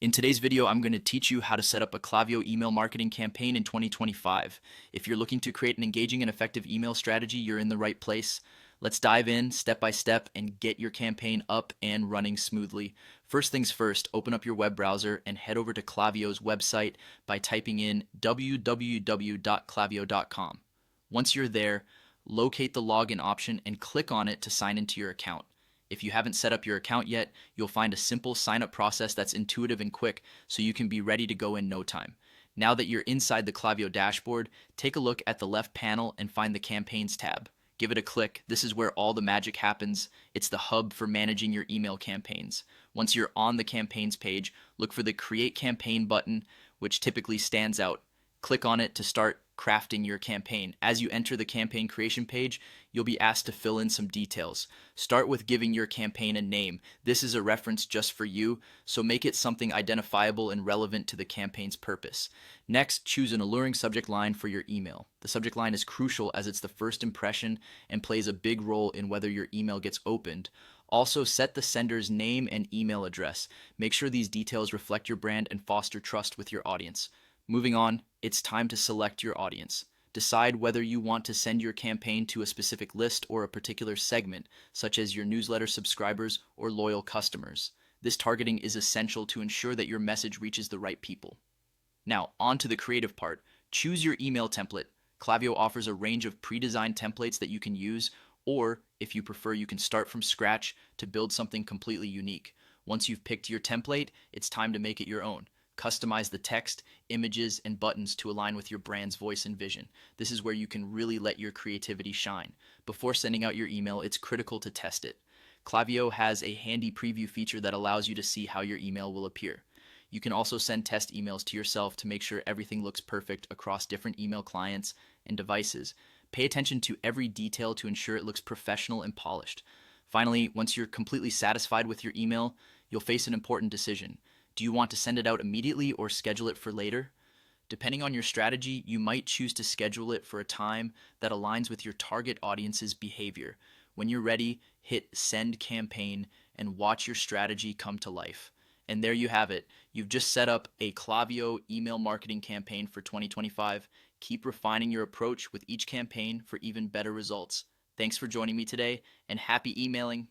In today's video, I'm going to teach you how to set up a Klaviyo email marketing campaign in 2025. If you're looking to create an engaging and effective email strategy, you're in the right place. Let's dive in step by step and get your campaign up and running smoothly. First things first, open up your web browser and head over to Klaviyo's website by typing in www.klaviyo.com. Once you're there, locate the login option and click on it to sign into your account. If you haven't set up your account yet, you'll find a simple sign up process that's intuitive and quick so you can be ready to go in no time. Now that you're inside the Klaviyo dashboard, take a look at the left panel and find the Campaigns tab. Give it a click. This is where all the magic happens. It's the hub for managing your email campaigns. Once you're on the Campaigns page, look for the Create Campaign button, which typically stands out. Click on it to start crafting your campaign. As you enter the campaign creation page, you'll be asked to fill in some details. Start with giving your campaign a name. This is a reference just for you, so make it something identifiable and relevant to the campaign's purpose. Next, choose an alluring subject line for your email. The subject line is crucial as it's the first impression and plays a big role in whether your email gets opened. Also, set the sender's name and email address. Make sure these details reflect your brand and foster trust with your audience. Moving on, it's time to select your audience. Decide whether you want to send your campaign to a specific list or a particular segment, such as your newsletter subscribers or loyal customers. This targeting is essential to ensure that your message reaches the right people. Now, on to the creative part. Choose your email template. Klaviyo offers a range of pre-designed templates that you can use, or if you prefer, you can start from scratch to build something completely unique. Once you've picked your template, it's time to make it your own. Customize the text, images, and buttons to align with your brand's voice and vision. This is where you can really let your creativity shine. Before sending out your email, it's critical to test it. Klaviyo has a handy preview feature that allows you to see how your email will appear. You can also send test emails to yourself to make sure everything looks perfect across different email clients and devices. Pay attention to every detail to ensure it looks professional and polished. Finally, once you're completely satisfied with your email, you'll face an important decision. Do you want to send it out immediately or schedule it for later? Depending on your strategy, you might choose to schedule it for a time that aligns with your target audience's behavior. When you're ready, hit Send Campaign and watch your strategy come to life. And there you have it. You've just set up a Klaviyo email marketing campaign for 2025. Keep refining your approach with each campaign for even better results. Thanks for joining me today, and happy emailing.